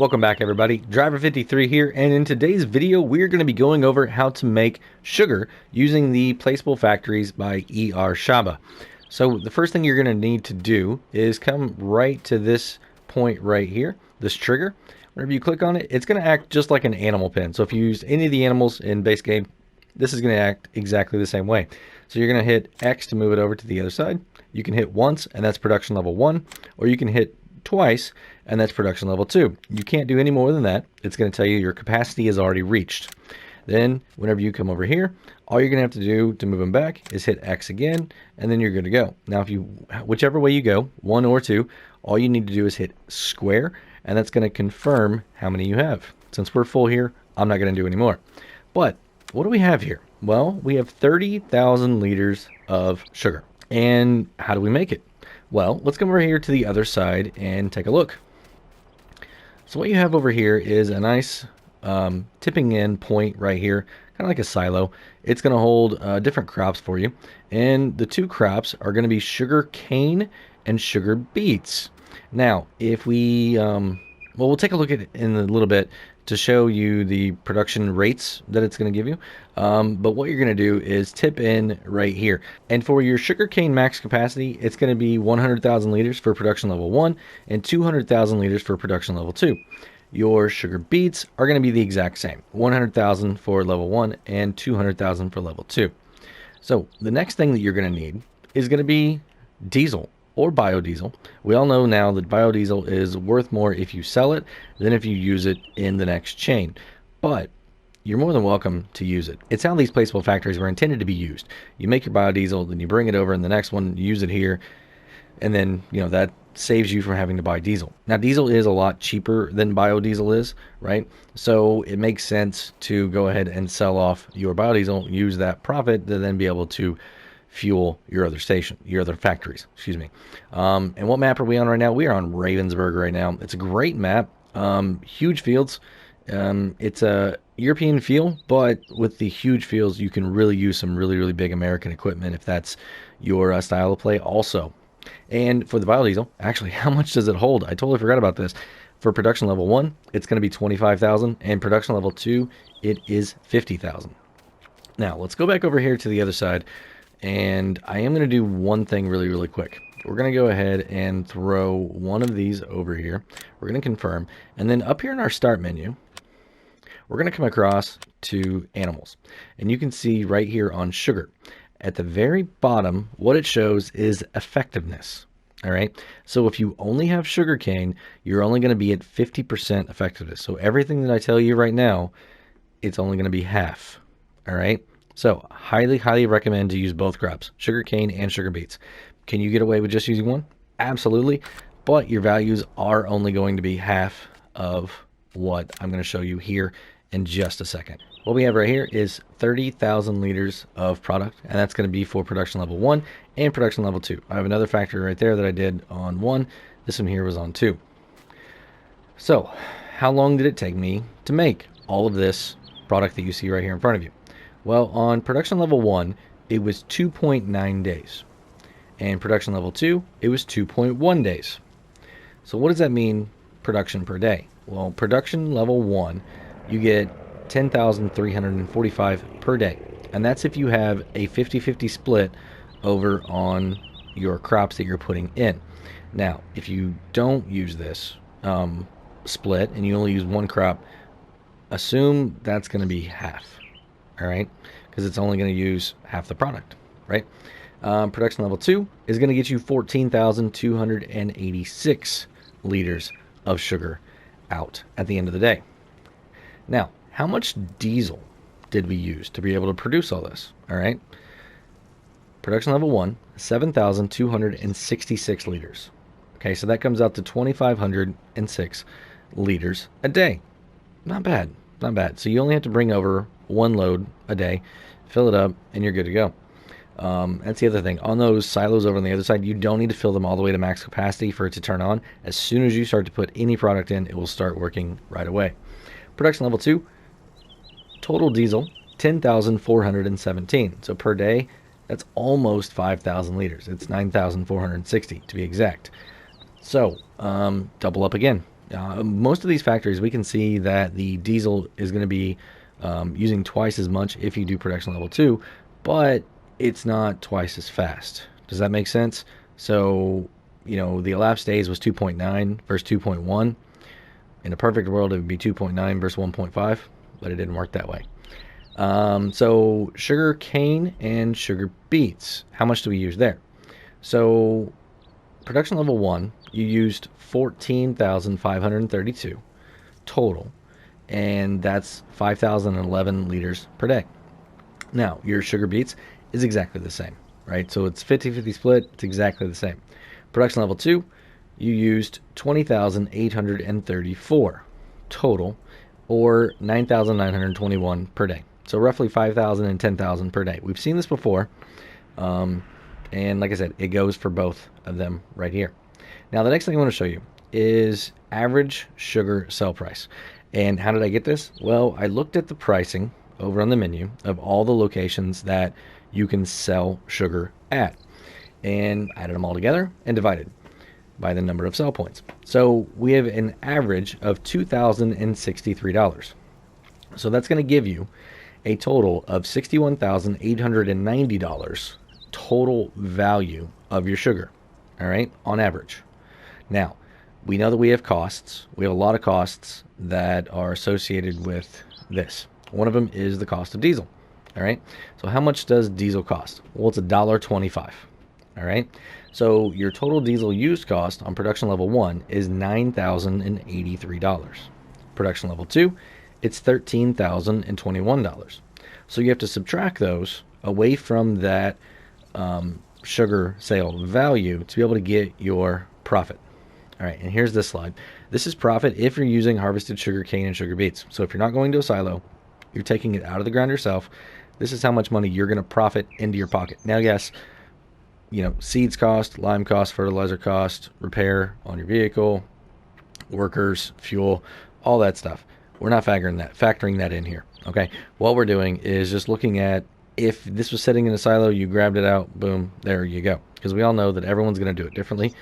Welcome back everybody, Driver53 here, and in today's video we're going to be going over how to make sugar using the Placeable Factories by erShaba. So the first thing you're going to need to do is come right to this point right here, this trigger. Whenever you click on it, it's going to act just like an animal pen. So if you use any of the animals in base game, this is going to act exactly the same way. So you're going to hit X to move it over to the other side. You can hit once and that's production level 1, or you can hit twice and that's production level 2. You can't do any more than that. It's going to tell you your capacity is already reached. Then whenever you come over here, all you're going to have to do to move them back is hit X again, and then you're good to go. Now whichever way you go, 1 or 2, all you need to do is hit square, and that's going to confirm how many you have. Since we're full here, I'm not going to do any more. But what do we have here? Well, we have 30,000 liters of sugar. And how do we make it? Well, let's come over here to the other side and take a look. So what you have over here is a nice tipping in point right here, kind of like a silo. It's going to hold different crops for you. And the two crops are going to be sugar cane and sugar beets. Now, if we, well, we'll take a look at it in a little bit to show you the production rates that it's going to give you. But what you're going to do is tip in right here. And for your sugarcane max capacity, it's going to be 100,000 liters for production level 1 and 200,000 liters for production level 2. Your sugar beets are going to be the exact same, 100,000 for level 1 and 200,000 for level 2. So the next thing that you're going to need is going to be diesel or biodiesel. We all know now that biodiesel is worth more if you sell it than if you use it in the next chain. But you're more than welcome to use it. It's how these placeable factories were intended to be used. You make your biodiesel, then you bring it over in the next one, use it here, and then that saves you from having to buy diesel. Now diesel is a lot cheaper than biodiesel is, right? So it makes sense to go ahead and sell off your biodiesel, use that profit to then be able to fuel your other factories, excuse me. And what map are we on right now? We are on Ravensberg right now. It's a great map, huge fields. It's a European feel, but with the huge fields, you can really use some really big American equipment if that's your style of play also. And for the biodiesel, actually, how much does it hold? I totally forgot about this. For production level 1, it's going to be 25,000, and production level 2, it is 50,000. Now, let's go back over here to the other side. And I am going to do one thing really quick. We're going to go ahead and throw one of these over here. We're going to confirm. And then up here in our start menu, we're going to come across to animals. And you can see right here on sugar, at the very bottom, what it shows is effectiveness. All right. So if you only have sugarcane, you're only going to be at 50% effectiveness. So everything that I tell you right now, it's only going to be half. All right. So highly recommend to use both crops, sugarcane and sugar beets. Can you get away with just using one? Absolutely. But your values are only going to be half of what I'm going to show you here in just a second. What we have right here is 30,000 liters of product, and that's going to be for production level 1 and production level 2. I have another factory right there that I did on 1. This one here was on 2. So how long did it take me to make all of this product that you see right here in front of you? Well, on production level 1, it was 2.9 days. And production level 2, it was 2.1 days. So what does that mean production per day? Well, production level 1, you get 10,345 per day. And that's if you have a 50-50 split over on your crops that you're putting in. Now, if you don't use this split and you only use one crop, assume that's going to be half. All right, because it's only going to use half the product, right? Production level 2 is going to get you 14,286 liters of sugar out at the end of the day. Now, how much diesel did we use to be able to produce all this? All right, production level 1, 7,266 liters. Okay, so that comes out to 2,506 liters a day. Not bad, not bad. So you only have to bring over one load a day, fill it up, and you're good to go. That's the other thing. On those silos over on the other side, you don't need to fill them all the way to max capacity for it to turn on. As soon as you start to put any product in, it will start working right away. Production level 2, total diesel, 10,417. So per day, that's almost 5,000 liters. It's 9,460 to be exact. So double up again. Most of these factories, we can see that the diesel is going to be using twice as much if you do production level 2, but it's not twice as fast. Does that make sense? So, the elapsed days was 2.9 versus 2.1. In a perfect world, it would be 2.9 versus 1.5, but it didn't work that way. So sugar cane and sugar beets, how much do we use there? So production level 1, you used 14,532 total, and that's 5,011 liters per day. Now, your sugar beets is exactly the same, right? So it's 50-50 split. It's exactly the same. Production level 2, you used 20,834 total, or 9,921 per day. So roughly 5,000 and 10,000 per day. We've seen this before, and like I said, it goes for both of them right here. Now, the next thing I want to show you is average sugar sell price. And how did I get this? Well, I looked at the pricing over on the menu of all the locations that you can sell sugar at, and added them all together and divided by the number of sell points. So we have an average of $2,063. So that's going to give you a total of $61,890 total value of your sugar, all right, on average. Now, we know that we have costs. We have a lot of costs that are associated with this. One of them is the cost of diesel, all right? So how much does diesel cost? Well, it's $1.25, all right? So your total diesel used cost on production level 1 is $9,083. Production level 2, it's $13,021. So you have to subtract those away from that sugar sale value to be able to get your profit. All right, and here's this slide. This is profit if you're using harvested sugar cane and sugar beets. So if you're not going to a silo, you're taking it out of the ground yourself. This is how much money you're going to profit into your pocket. Now, yes, seeds cost, lime cost, fertilizer cost, repair on your vehicle, workers, fuel, all that stuff. We're not factoring that in here. Okay, what we're doing is just looking at if this was sitting in a silo, you grabbed it out, boom, there you go. Because we all know that everyone's going to do it differently.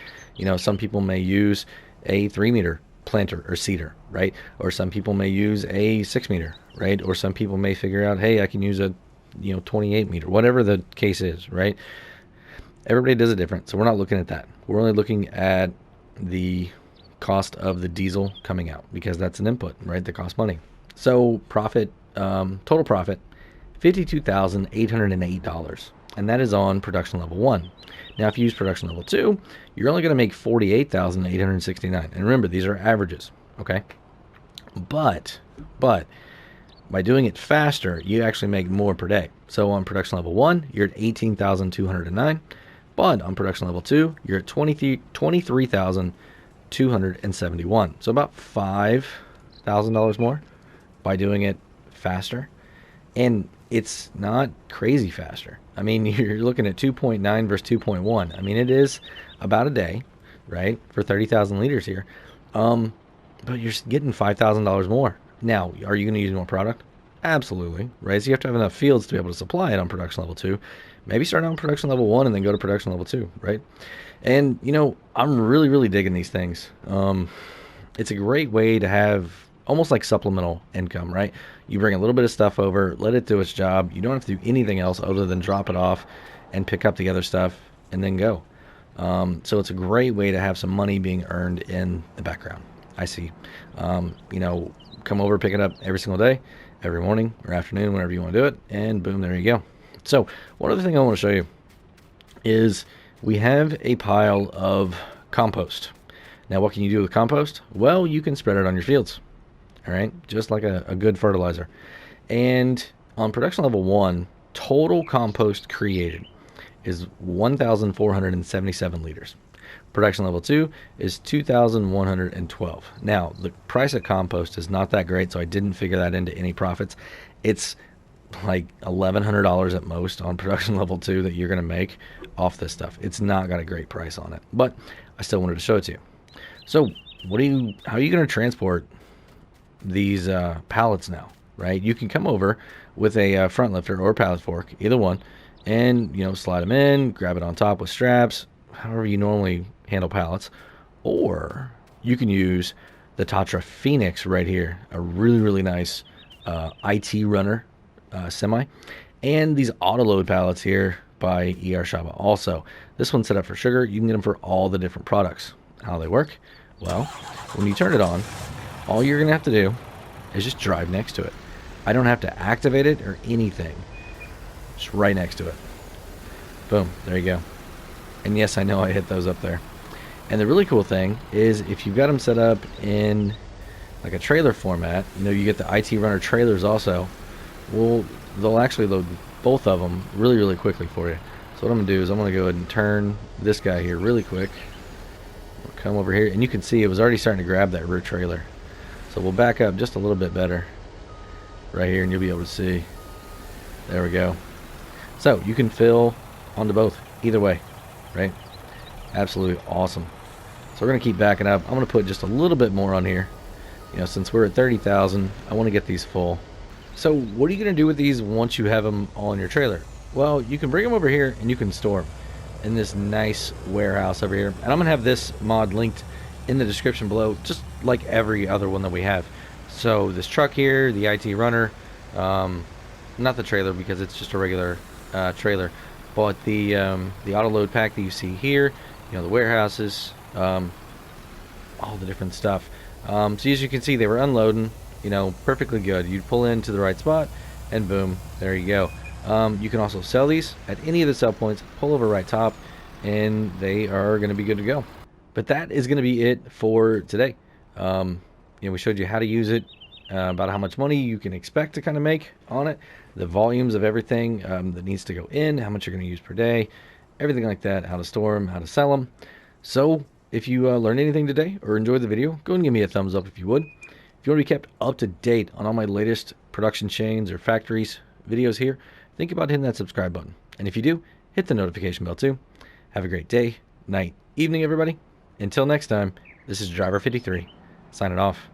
Some people may use a 3-meter planter or seeder, right? Or some people may use a 6-meter, right? Or some people may figure out, hey, I can use a 28-meter, whatever the case is, right? Everybody does it different, so we're not looking at that. We're only looking at the cost of the diesel coming out, because that's an input, right? That costs money. So profit, total profit, $52,808, and that is on production level 1. Now, if you use production level 2, you're only going to make $48,869. And remember, these are averages, okay? But by doing it faster, you actually make more per day. So on production level 1, you're at 18,209. But on production level 2, you're at 23,271. So about $5,000 more by doing it faster. And it's not crazy faster. I mean, you're looking at 2.9 versus 2.1. I mean, it is about a day, right, for 30,000 liters here. But you're getting $5,000 more. Now, are you going to use more product? Absolutely, right? So you have to have enough fields to be able to supply it on production level 2. Maybe start on production level 1 and then go to production level 2, right? And, I'm really, really digging these things. It's a great way to have almost like supplemental income, right? You bring a little bit of stuff over, let it do its job. You don't have to do anything else other than drop it off and pick up the other stuff and then go. So it's a great way to have some money being earned in the background. I see. Come over, pick it up every single day, every morning or afternoon, whenever you want to do it, and boom, there you go. So one other thing I want to show you is we have a pile of compost. Now, what can you do with compost? Well, you can spread it on your fields. All right, just like a good fertilizer. And on production level 1, total compost created is 1,477 liters. Production level 2 is 2,112. Now, the price of compost is not that great, so I didn't figure that into any profits. It's like $1,100 at most on production level 2 that you're going to make off this stuff. It's not got a great price on it, but I still wanted to show it to you. So how are you going to transport these pallets now, right? You can come over with a front lifter or pallet fork, either one, and slide them in, grab it on top with straps, however you normally handle pallets, or you can use the Tatra Phoenix right here, a really nice ITRunner semi, and these AutoLoad pallets here by erShaba. Also, this one's set up for sugar. You can get them for all the different products. How they work? Well, when you turn it on, all you're gonna have to do is just drive next to it. I don't have to activate it or anything. Just right next to it. Boom, there you go. And yes, I know I hit those up there. And the really cool thing is if you've got them set up in like a trailer format, you know, you get the ITRunner trailers also, well, they'll actually load both of them really quickly for you. So what I'm gonna do is I'm gonna go ahead and turn this guy here really quick. We'll come over here, and you can see it was already starting to grab that rear trailer. So we'll back up just a little bit better right here, and you'll be able to see. There we go. So you can fill onto both either way, right? Absolutely awesome. So we're gonna keep backing up. I'm gonna put just a little bit more on here. You know, since we're at 30,000, I want to get these full. So what are you gonna do with these once you have them all in your trailer? Well, you can bring them over here and you can store them in this nice warehouse over here. And I'm gonna have this mod linked in the description below, just like every other one that we have. So this truck here, the ITRunner, not the trailer because it's just a regular trailer, but the AutoLoad pack that you see here, you know, the warehouses, all the different stuff. So as you can see, they were unloading, you know, perfectly good. You'd pull into the right spot and boom, there you go. You can also sell these at any of the sell points, pull over right top, and they are going to be good to go. But that is going to be it for today. You know, we showed you how to use it, about how much money you can expect to kind of make on it, the volumes of everything that needs to go in, how much you're going to use per day, everything like that, how to store them, how to sell them. So if you learned anything today or enjoyed the video, go and give me a thumbs up if you would. If you want to be kept up to date on all my latest production chains or factories videos here, think about hitting that subscribe button. And if you do, hit the notification bell too. Have a great day, night, evening, everybody. Until next time, this is Driver 53, signing off.